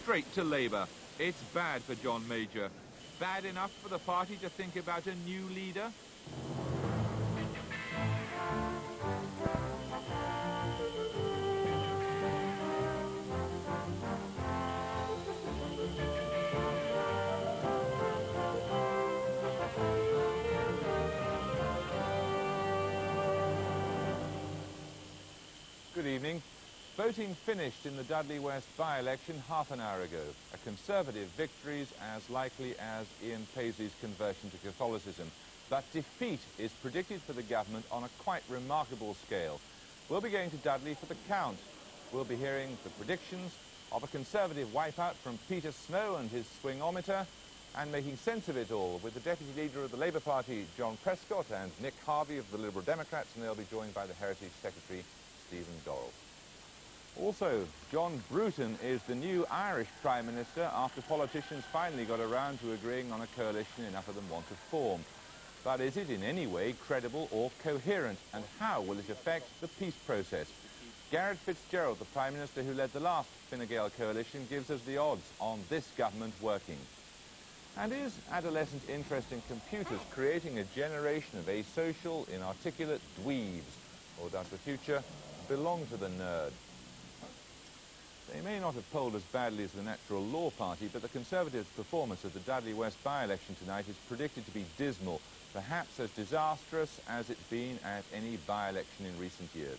straight to Labour. It's bad for John Major. Bad enough for the party to think about a new leader? Good evening. Voting finished in the Dudley West by-election half an hour ago. A Conservative victory is as likely as Ian Paisley's conversion to Catholicism. But defeat is predicted for the government on a quite remarkable scale. We'll be going to Dudley for the count. We'll be hearing the predictions of a Conservative wipeout from Peter Snow and his Swingometer, and making sense of it all with the Deputy Leader of the Labour Party, John Prescott, and Nick Harvey of the Liberal Democrats, and they'll be joined by the Heritage Secretary, Stephen Dorrell. Also, John Bruton is the new Irish Prime Minister after politicians finally got around to agreeing on a coalition enough of them want to form. But is it in any way credible or coherent, and how will it affect the peace process? Garret Fitzgerald, the Prime Minister who led the last Fine Gael coalition, gives us the odds on this government working. And is adolescent interest in computers creating a generation of asocial, inarticulate dweebs? Or does the future belong to the nerd? They may not have polled as badly as the Natural Law Party, but the Conservatives' performance at the Dudley West by-election tonight is predicted to be dismal, perhaps as disastrous as it's been at any by-election in recent years.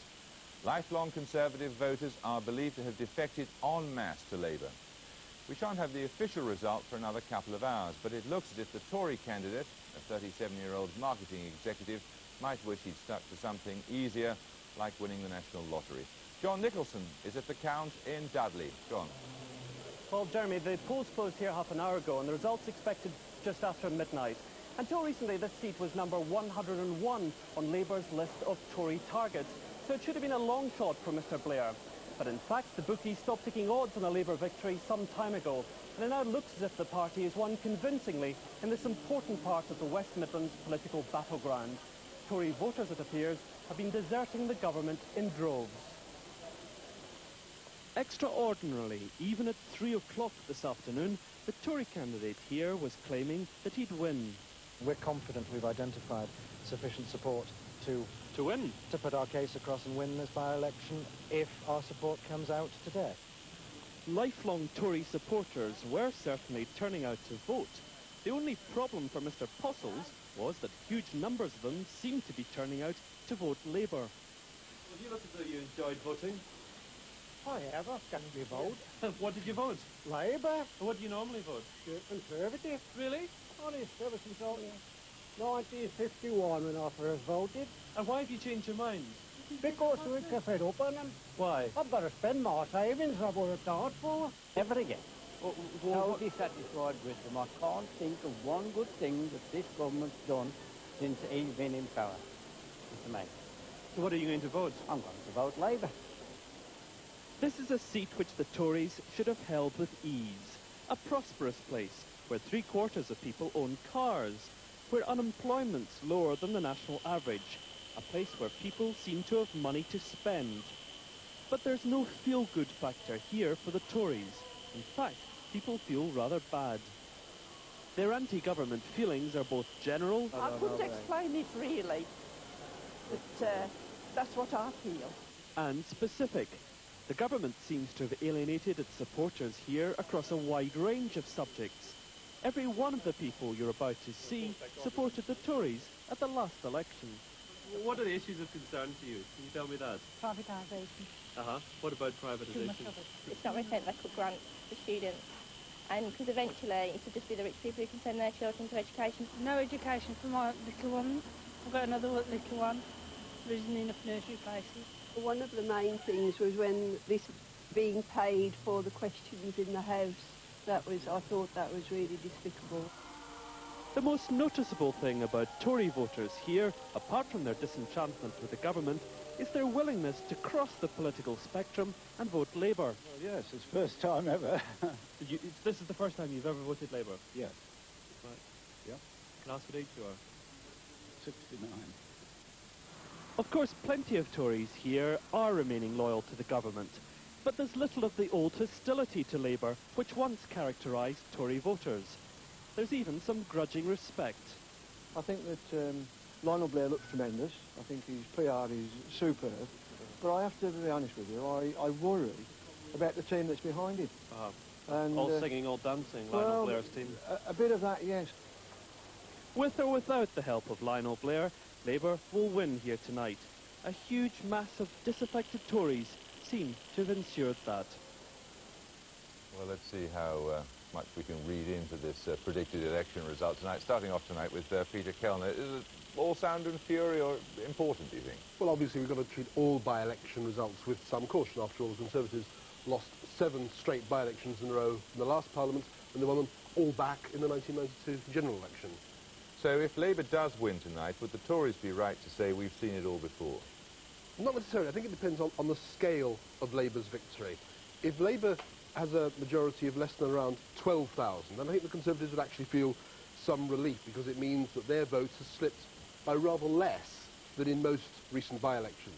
Lifelong Conservative voters are believed to have defected en masse to Labour. We shan't have the official result for another couple of hours, but it looks as if the Tory candidate, a 37-year-old marketing executive, might wish he'd stuck to something easier, like winning the National Lottery. John Nicolson is at the count in Dudley. John. Well, Jeremy, the polls closed here half an hour ago, and the results expected just after midnight. Until recently, this seat was number 101 on Labour's list of Tory targets, so it should have been a long shot for Mr Blair. But in fact, the bookies stopped taking odds on a Labour victory some time ago, and it now looks as if the party has won convincingly in this important part of the West Midlands political battleground. Tory voters, it appears, have been deserting the government in droves. Extraordinarily, even at 3 o'clock this afternoon, the Tory candidate here was claiming that he'd win. We're confident we've identified sufficient support to win? To put our case across and win this by-election if our support comes out today. Lifelong Tory supporters were certainly turning out to vote. The only problem for Mr Postles was that huge numbers of them seemed to be turning out to vote Labour. Well, you look as though you enjoyed voting. I have. I've got to vote. What did you vote? Labour. What do you normally vote? Conservative. Really? Honest, ever since 1951 when I first voted. And why have you changed your mind? Because we get fed up on them. Why? I've got to spend my savings I would have thought for. Never again. Totally satisfied with them. I can't think of one good thing that this government's done since he's been in power. It's amazing. So what are you going to vote? I'm going to vote Labour. This is a seat which the Tories should have held with ease. A prosperous place where 3/4 of people own cars, where unemployment's lower than the national average, a place where people seem to have money to spend. But there's no feel-good factor here for the Tories. In fact, people feel rather bad. Their anti-government feelings are both general... I couldn't explain it really, but that's what I feel. ...and specific. The government seems to have alienated its supporters here across a wide range of subjects. Every one of the people you're about to see supported the Tories at the last election. What are the issues of concern to you? Can you tell me that? Privatisation. What about privatisation? It's not really like a grant for students. And because eventually it would just be the rich people who can send their children to education. No education for my little ones. I've got another little one. There isn't enough nursery places. One of the main things was when this being paid for the questions in the House. I thought that was really despicable. The most noticeable thing about Tory voters here, apart from their disenchantment with the government, is their willingness to cross the political spectrum and vote Labour. Well, yes, it's the first time ever. This is the first time you've ever voted Labour? Yes. Right. Yeah. Can I ask what age you are? 69. Of course, plenty of Tories here are remaining loyal to the government. But there's little of the old hostility to Labour, which once characterised Tory voters. There's even some grudging respect. I think that Lionel Blair looks tremendous. I think his PR is superb. But I have to be honest with you, I worry about the team that's behind him. And, all singing, all dancing, well, Lionel Blair's team. A bit of that, yes. With or without the help of Lionel Blair, Labour will win here tonight. A huge mass of disaffected Tories seem to have ensured that. Well, let's see how much we can read into this predicted election result tonight. Starting off tonight with Peter Kellner. Is it all sound and fury or important, do you think? Well, obviously we've got to treat all by-election results with some caution. After all, the Conservatives lost 7 straight by-elections in a row in the last Parliament, and they won them all back in the 1992 general election. So if Labour does win tonight, would the Tories be right to say we've seen it all before? Not necessarily. I think it depends on the scale of Labour's victory. If Labour has a majority of less than around 12,000, then I think the Conservatives would actually feel some relief, because it means that their vote has slipped by rather less than in most recent by-elections.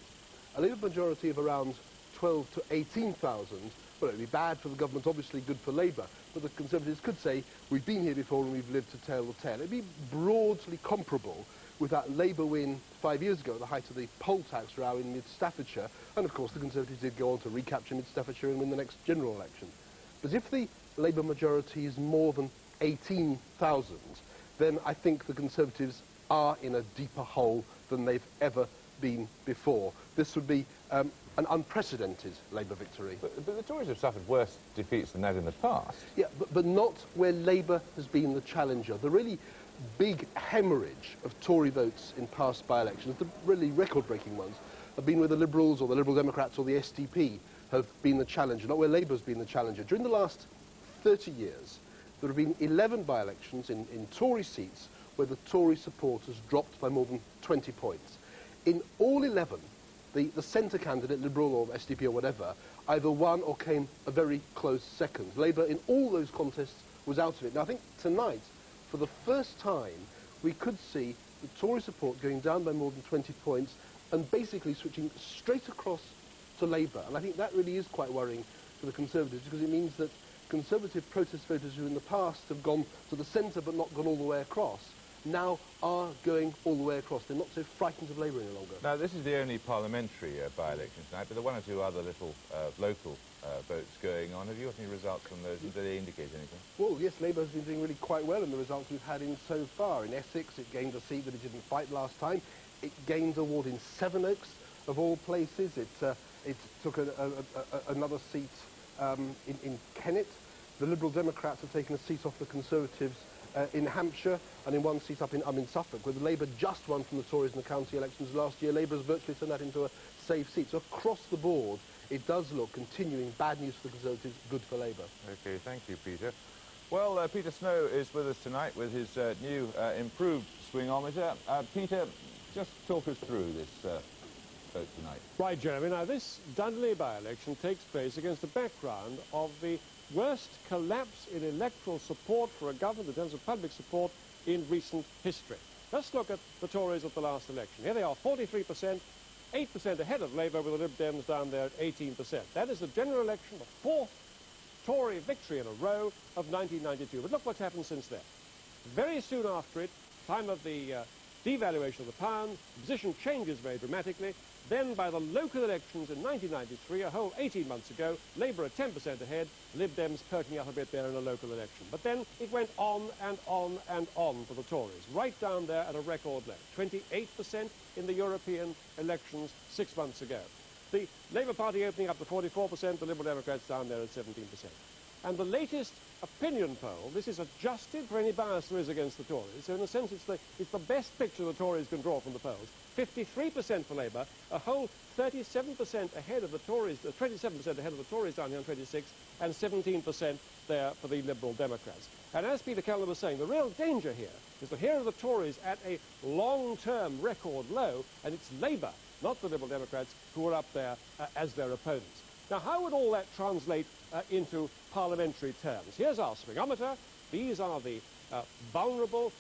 A Labour majority of around 12 to 18,000, well, it would be bad for the government, obviously good for Labour, but the Conservatives could say, we've been here before and we've lived to tell the tale. It would be broadly comparable with that Labour win 5 years ago at the height of the poll tax row in mid-Staffordshire, and of course the Conservatives did go on to recapture mid-Staffordshire and win the next general election. But if the Labour majority is more than 18,000, then I think the Conservatives are in a deeper hole than they've ever been before. This would be an unprecedented Labour victory. But the Tories have suffered worse defeats than that in the past. Yeah, but not where Labour has been the challenger. The really big hemorrhage of Tory votes in past by-elections, the really record-breaking ones, have been where the Liberals or the Liberal Democrats or the SDP have been the challenger, not where Labour has been the challenger. During the last 30 years, there have been 11 by-elections in Tory seats where the Tory support has dropped by more than 20 points. In all 11, the centre candidate, Liberal or SDP or whatever, either won or came a very close second. Labour, in all those contests, was out of it. Now, I think tonight, for the first time, we could see the Tory support going down by more than 20 points and basically switching straight across to Labour. And I think that really is quite worrying for the Conservatives, because it means that Conservative protest voters who in the past have gone to the centre but not gone all the way across now are going all the way across. They're not so frightened of Labour any longer. Now, this is the only parliamentary by-election tonight, but there are 1 or 2 other little local votes going on. Have you got any results from those? Do they indicate anything? Well, yes, Labour has been doing really quite well in the results we've had in so far. In Essex, it gained a seat that it didn't fight last time. It gained a ward in Sevenoaks, of all places. It took another seat in Kennet. The Liberal Democrats have taken a seat off the Conservatives in Hampshire, and in 1 seat up in Suffolk, where the Labour just won from the Tories in the county elections last year. Labour has virtually turned that into a safe seat. So across the board, it does look, continuing bad news for the Conservatives, good for Labour. OK, thank you, Peter. Well, Peter Snow is with us tonight with his new improved swingometer. Peter, just talk us through this vote tonight. Right, Jeremy. Now, this Dudley by-election takes place against the background of the worst collapse in electoral support for a government in terms of public support in recent history. Let's look at the Tories at the last election. Here they are, 43%, 8% ahead of Labour, with the Lib Dems down there at 18%. That is the general election, the 4th Tory victory in a row of 1992. But look what's happened since then. Very soon after it, time of the devaluation of the pound, the position changes very dramatically. Then, by the local elections in 1993, a whole 18 months ago, Labour at 10% ahead, Lib Dems perking up a bit there in a local election. But then it went on and on and on for the Tories, right down there at a record low, 28% in the European elections 6 months ago. The Labour Party opening up to 44%, the Liberal Democrats down there at 17%. And the latest opinion poll, this is adjusted for any bias there is against the Tories, so in a sense it's the best picture the Tories can draw from the polls. 53% for Labour, a whole 37% ahead of the Tories, 27% ahead of the Tories down here on 26, and 17% there for the Liberal Democrats. And as Peter Kellner was saying, the real danger here is that here are the Tories at a long-term record low, and it's Labour, not the Liberal Democrats, who are up there as their opponents. Now, how would all that translate into parliamentary terms? Here's our swingometer. These are the vulnerable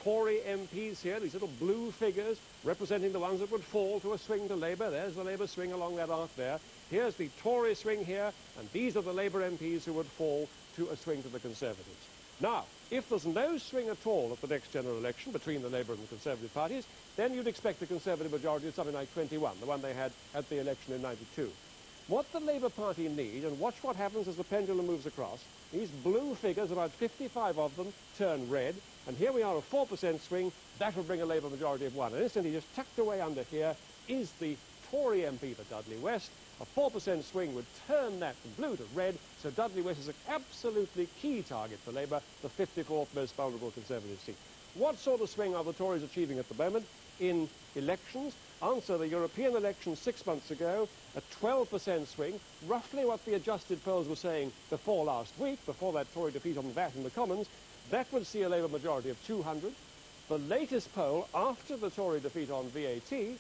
Tory MPs here, these little blue figures representing the ones that would fall to a swing to Labour. There's the Labour swing along that arc there. Here's the Tory swing here, and these are the Labour MPs who would fall to a swing to the Conservatives. Now, if there's no swing at all at the next general election between the Labour and the Conservative parties, then you'd expect a Conservative majority of something like 21, the one they had at the election in '92. What the Labour Party need, and watch what happens as the pendulum moves across, these blue figures, about 55 of them, turn red, and here we are, a 4% swing. That would bring a Labour majority of 1. And instantly, just tucked away under here is the Tory MP for Dudley West. A 4% swing would turn that from blue to red, so Dudley West is an absolutely key target for Labour, the 54th most vulnerable Conservative seat. What sort of swing are the Tories achieving at the moment in elections? Answer, the European elections 6 months ago, a 12% swing, roughly what the adjusted polls were saying before last week, before that Tory defeat on VAT in the Commons. That would see a Labour majority of 200. The latest poll after the Tory defeat on VAT,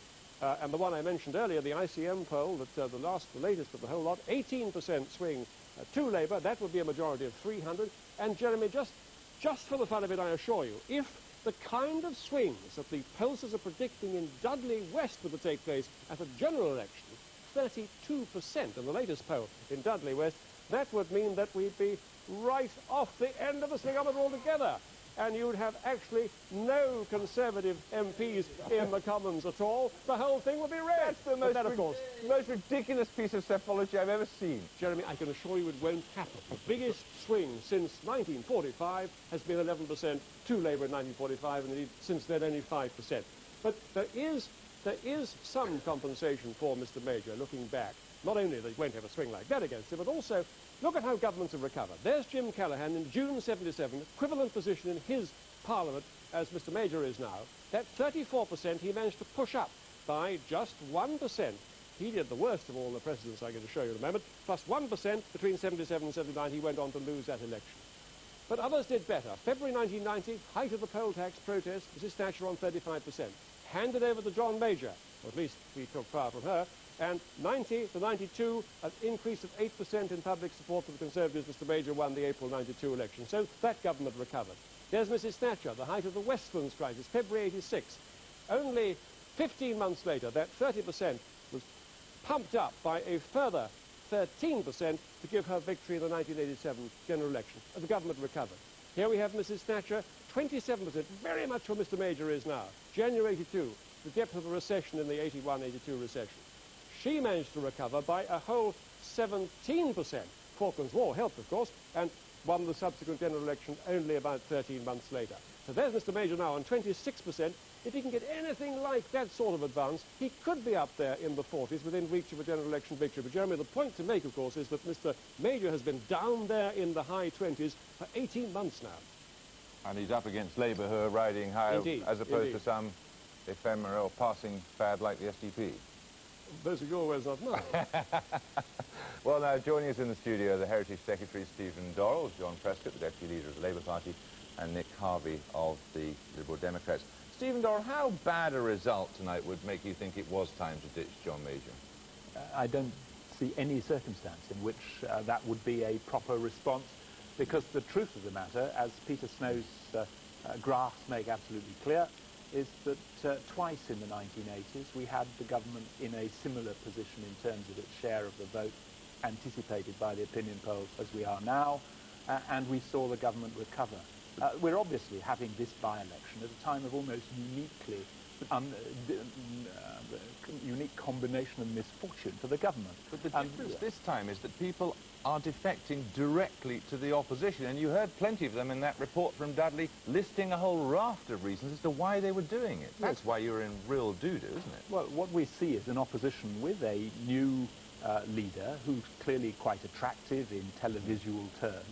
and the one I mentioned earlier, the ICM poll, that the latest of the whole lot, 18% swing to Labour. That would be a majority of 300. And Jeremy, just for the fun of it, I assure you, if the kind of swings that the pollsters are predicting in Dudley West were to take place at a general election, 32% in the latest poll in Dudley West, that would mean that we'd be right off the end of the swingometer altogether. And you'd have actually no Conservative MPs in the Commons at all. The whole thing would be red. That's the most ridiculous piece of psephology I've ever seen. Jeremy, I can assure you it won't happen. The biggest swing since 1945 has been 11% to Labour in 1945, and indeed since then only 5%. But there is some compensation for Mr Major looking back. Not only that he won't have a swing like that against him, but also look at how governments have recovered. There's Jim Callaghan in June '77, equivalent position in his parliament as Mr Major is now. That 34% he managed to push up by just 1%. He did the worst of all the presidents I'm going to show you in a moment. Plus 1% between 77 and 79, he went on to lose that election. But others did better. February 1990, height of the poll tax protest, Mrs Thatcher on 35%. Handed over to John Major, or at least he took power from her. And 90 to 92, an increase of 8% in public support for the Conservatives. Mr Major won the April '92 election. So that government recovered. There's Mrs Thatcher, the height of the Westlands crisis, February '86. Only 15 months later, that 30% was pumped up by a further 13% to give her victory in the 1987 general election. And the government recovered. Here we have Mrs Thatcher, 27%, very much where Mr Major is now. January '82, the depth of the recession in the '81-82 recession. She managed to recover by a whole 17%. Falklands War helped, of course, and won the subsequent general election only about 13 months later. So there's Mr Major now on 26%. If he can get anything like that sort of advance, he could be up there in the 40s within reach of a general election victory. But Jeremy, the point to make, of course, is that Mr Major has been down there in the high 20s for 18 months now. And he's up against Labour, who are riding high, Indeed, as opposed indeed. to some ephemeral passing fad like the SDP. Those are your words, not mine. Well, now, joining us in the studio, the Heritage Secretary, Stephen Dorrell, John Prescott, the Deputy Leader of the Labour Party, and Nick Harvey of the Liberal Democrats. Stephen Dorrell, how bad a result tonight would make you think it was time to ditch John Major? I don't see any circumstance in which that would be a proper response, because the truth of the matter, as Peter Snow's graphs make absolutely clear, is that twice in the 1980s we had the government in a similar position in terms of its share of the vote anticipated by the opinion polls as we are now, and we saw the government recover. We're obviously having this by-election at a time of almost unique combination of misfortune for the government. But the difference this time is that people are defecting directly to the opposition, and you heard plenty of them in that report from Dudley listing a whole raft of reasons as to why they were doing it. That's why you're in real doo-doo, isn't it? Well, what we see is an opposition with a new leader who's clearly quite attractive in televisual terms,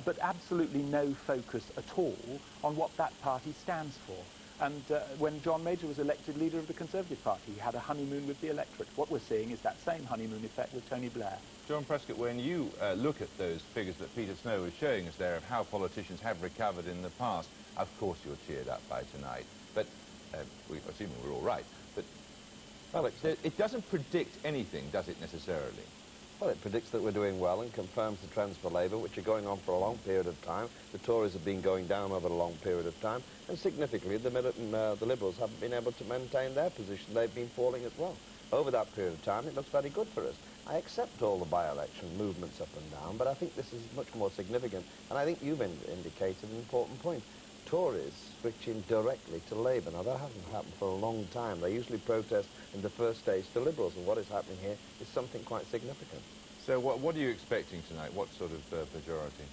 but absolutely no focus at all on what that party stands for. And when John Major was elected leader of the Conservative Party, he had a honeymoon with the electorate. What we're seeing is that same honeymoon effect with Tony Blair. John Prescott, when you look at those figures that Peter Snow was showing us there of how politicians have recovered in the past, of course you're cheered up by tonight. But, assuming we're all right, but well, it doesn't predict anything, does it, necessarily? Well, it predicts that we're doing well and confirms the trends for Labour, which are going on for a long period of time. The Tories have been going down over a long period of time, and significantly, the Liberals haven't been able to maintain their position. They've been falling as well. Over that period of time, it looks very good for us. I accept all the by-election movements up and down, but I think this is much more significant. And I think you've indicated an important point. Tories switching directly to Labour. Now, that hasn't happened for a long time. They usually protest in the first stage to Liberals, and what is happening here is something quite significant. So what are you expecting tonight? What sort of majority?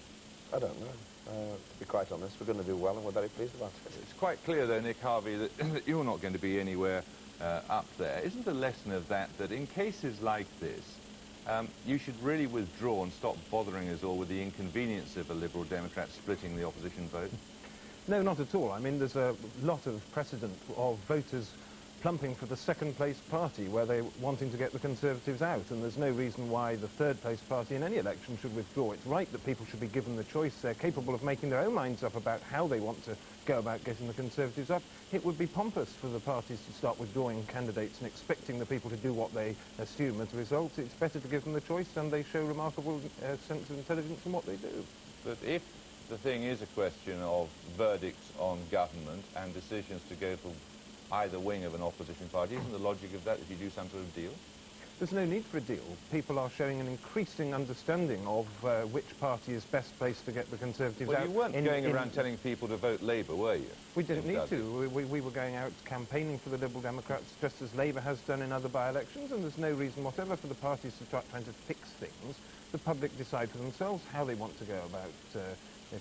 I don't know. To be quite honest, we're going to do well, and we're very pleased about it. It's quite clear, though, Nick Harvey, that, that you're not going to be anywhere up there. Isn't the lesson of that in cases like this, you should really withdraw and stop bothering us all with the inconvenience of a Liberal Democrat splitting the opposition vote? No, not at all. I mean, there's a lot of precedent of voters plumping for the second-place party where they're wanting to get the Conservatives out, and there's no reason why the third-place party in any election should withdraw. It's right that people should be given the choice. They're capable of making their own minds up about how they want to go about getting the Conservatives up. It would be pompous for the parties to start withdrawing candidates and expecting the people to do what they assume as a result. It's better to give them the choice, and they show remarkable sense of intelligence in what they do. But if the thing is a question of verdicts on government and decisions to go for either wing of an opposition party, isn't the logic of that if you do some sort of deal? There's no need for a deal. People are showing an increasing understanding of which party is best placed to get the Conservatives out. Well, you weren't going around telling people to vote Labour, were you? We didn't need to. We were going out campaigning for the Liberal Democrats just as Labour has done in other by-elections, and there's no reason whatever for the parties to start trying to fix things. The public decide for themselves how they want to go about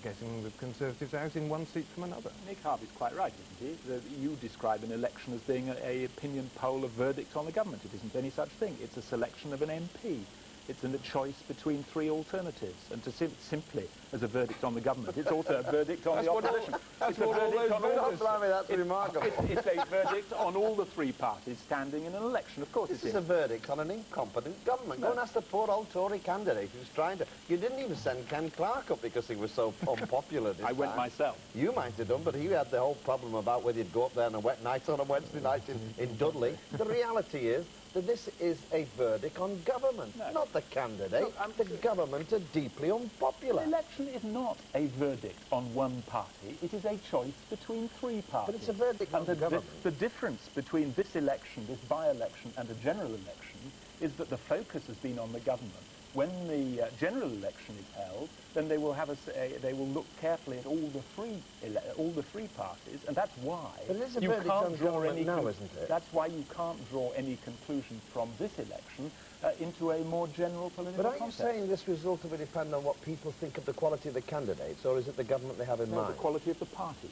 getting the Conservatives out in one seat from another. Nick Harvey's quite right, isn't he? You describe an election as being a opinion poll, a verdict on the government. It isn't any such thing. It's a selection of an MP. It's a choice between three alternatives. And to simply, as a verdict on the government, it's also a verdict on the opposition. That's remarkable. It's a verdict on all the three parties standing in an election. Of course it is. This is a verdict on an incompetent government. No. Go and ask the poor old Tory candidate who's trying to... You didn't even send Ken Clarke up because he was so unpopular this I went myself. You might have done, but he had the whole problem about whether you'd go up there on a wet night on a Wednesday night in Dudley. The reality is that this is a verdict on government, not the candidate. The government are deeply unpopular. The election is not a verdict on one party. It is a choice between three parties. But it's a verdict on the government. The difference between this election, this by-election, and a general election is that the focus has been on the government. When the general election is held, then they will have they will look carefully at all the three parties, and that's why you can't draw any now, isn't it? That's why you can't draw any conclusion from this election into a more general political context. But are you saying this result will depend on what people think of the quality of the candidates, or is it the government they have in mind? The quality of the parties.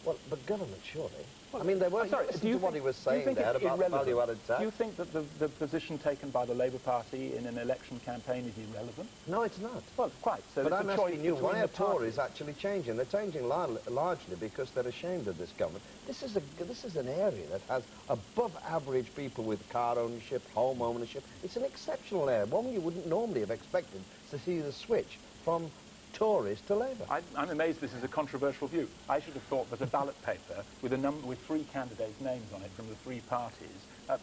Well, but government, surely. I mean, they weren't listening to what he was saying there about value-added tax. Do you think that the position taken by the Labour Party in an election campaign is irrelevant? No, it's not. Well, quite. So but I'm asking you, why are Tories actually changing? They're changing largely because they're ashamed of this government. This is an area that has above-average people with car ownership, home ownership. It's an exceptional area, one you wouldn't normally have expected to see the switch from Tories to Labour. I'm amazed this is a controversial view. I should have thought that a ballot paper with three candidates' names on it from the three parties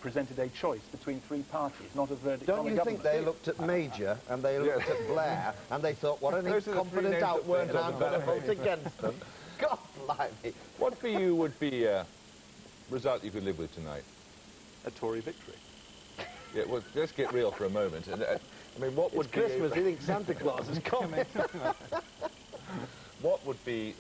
presented a choice between three parties, not a verdict on the government. Don't you think they looked at Major and they looked at Blair and they thought, what an incompetent outfit, and I'm going to vote against them? God blimey. What for you would be a result you could live with tonight? A Tory victory. Yeah, well, let's get real for a moment. I mean, what would be... It's Christmas, you think Santa Claus is coming. What would be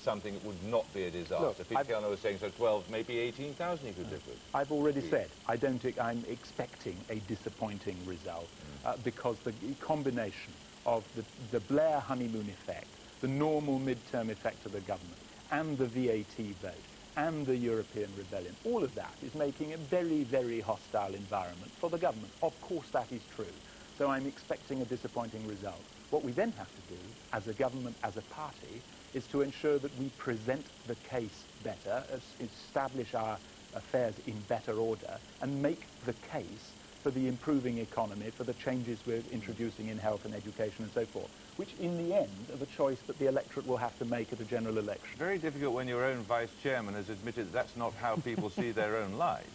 something that would not be a disaster? Piano was saying, so 12, maybe 18,000 you could live with. I've already said, I'm expecting a disappointing result because the combination of the Blair honeymoon effect, the normal mid-term effect of the government, and the VAT vote, and the European rebellion, all of that is making a very, very hostile environment for the government. Of course that is true. So I'm expecting a disappointing result. What we then have to do, as a government, as a party, is to ensure that we present the case better, establish our affairs in better order, and make the case for the improving economy, for the changes we're introducing in health and education and so forth, which in the end are the choice that the electorate will have to make at a general election. Very difficult when your own vice-chairman has admitted that's not how people see their own lives.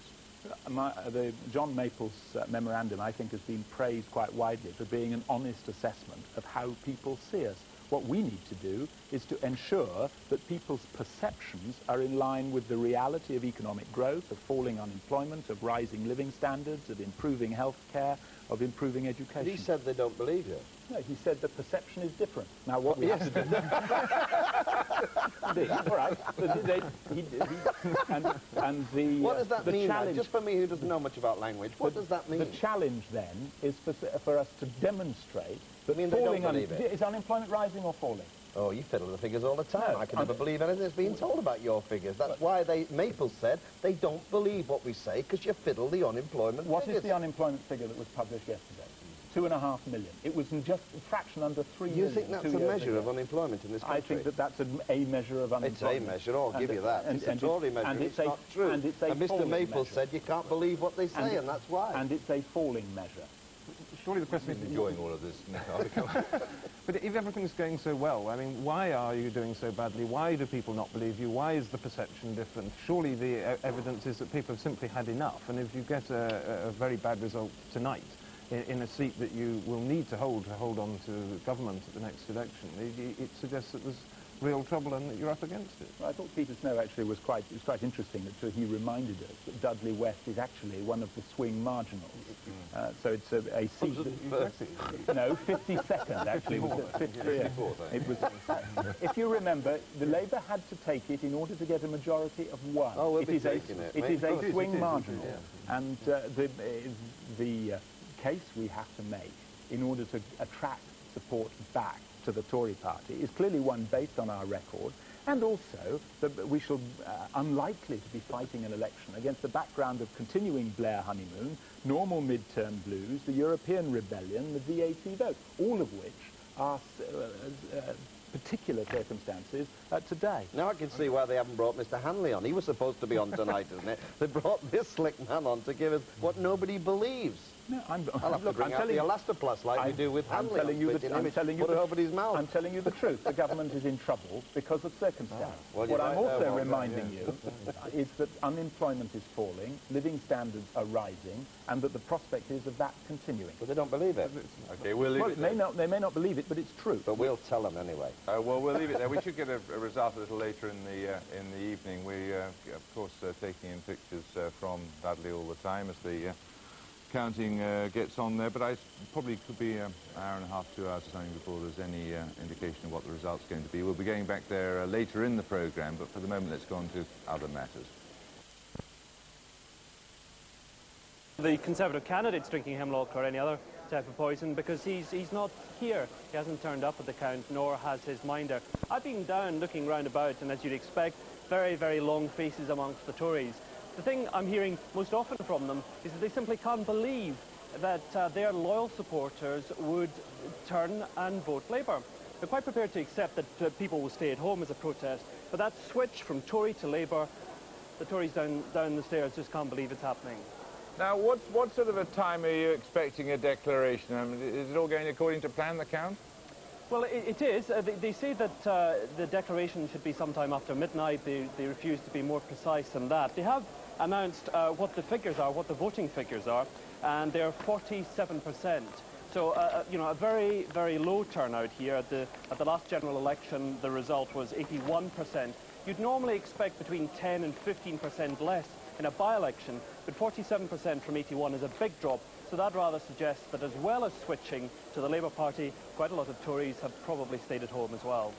John Maple's memorandum, I think, has been praised quite widely for being an honest assessment of how people see us. What we need to do is to ensure that people's perceptions are in line with the reality of economic growth, of falling unemployment, of rising living standards, of improving health care, of improving education. But he said they don't believe you. No, he said the perception is different. Now, what we have to do... All right. And the what does that mean? Challenge, just for me who doesn't know much about language, what does that mean? The challenge, then, is for us to demonstrate that is unemployment rising or falling? Oh, you fiddle with the figures all the time. No, I can never believe anything that's being told about your figures. That's why Maple said they don't believe what we say, because you fiddle the unemployment What figures. is the unemployment figure that was published yesterday? 2.5 million. It was just a fraction under 3 million. You think that's a measure of unemployment in this country? I think that that's a measure of unemployment. It's a measure, I'll give you that. It's a Tory measure, and it's not true. And Mr Maple said you can't believe what they say, and that's why. And it's a falling measure. Surely the question is... enjoying all of this, Nico. But if everything's going so well, I mean, why are you doing so badly? Why do people not believe you? Why is the perception different? Surely the evidence is that people have simply had enough, and if you get a very bad result tonight, in a seat that you will need to hold on to government at the next election, it suggests that there's real trouble and that you're up against it. Well, I thought Peter Snow actually was quite interesting that he reminded us that Dudley West is actually one of the swing marginals. So it's a seat that... No, 52nd actually. Was it 54th? It was. If you remember, the Labour had to take it in order to get a majority of 1. Oh, we'll be taking it. It is a swing marginal. Yeah. And the case we have to make in order to attract support back to the Tory party is clearly one based on our record, and also that we shall unlikely to be fighting an election against the background of continuing Blair honeymoon, normal mid-term blues, the European rebellion, the VAT vote, all of which are particular circumstances today. Now I can see why they haven't brought Mr Hanley on. He was supposed to be on tonight, isn't it? They brought this slick man on to give us what nobody believes. No, I'll have to bring out the elastoplast like we do with Hanley. I'm telling you the truth. The government is in trouble because of circumstance. Well, what I'm also reminding you is that unemployment is falling, living standards are rising, and that the prospect is of that continuing. But they don't believe it. Okay, we'll leave it there. They may not believe it, but it's true. But we'll tell them anyway. Well, we'll leave it there. We should get a result a little later in the evening. We, of course, taking in pictures from Dudley all the time as the counting gets on there, but I probably could be an hour and a half, 2 hours or something before there's any indication of what the result's going to be. We'll be going back there later in the programme, but for the moment let's go on to other matters. The Conservative candidate's drinking hemlock or any other type of poison because he's not here. He hasn't turned up at the count, nor has his minder. I've been down looking round about, and as you'd expect, very, very long faces amongst the Tories. The thing I'm hearing most often from them is that they simply can't believe that their loyal supporters would turn and vote Labour. They're quite prepared to accept that people will stay at home as a protest, but that switch from Tory to Labour, the Tories down the stairs just can't believe it's happening. Now, what sort of a time are you expecting a declaration? I mean, is it all going according to plan, the count? Well, it is. They say that the declaration should be sometime after midnight. They refuse to be more precise than that. They have announced what the figures are, what the voting figures are, and they're 47%. So, you know, a very, very low turnout here. At the last general election, the result was 81%. You'd normally expect between 10 and 15% less in a by-election, but 47% from 81 is a big drop. So that rather suggests that as well as switching to the Labour Party, quite a lot of Tories have probably stayed at home as well.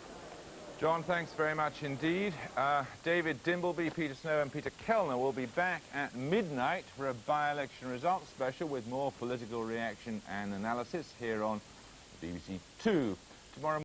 John, thanks very much indeed. David Dimbleby, Peter Snow and Peter Kellner will be back at midnight for a by-election results special with more political reaction and analysis here on BBC 2 tomorrow.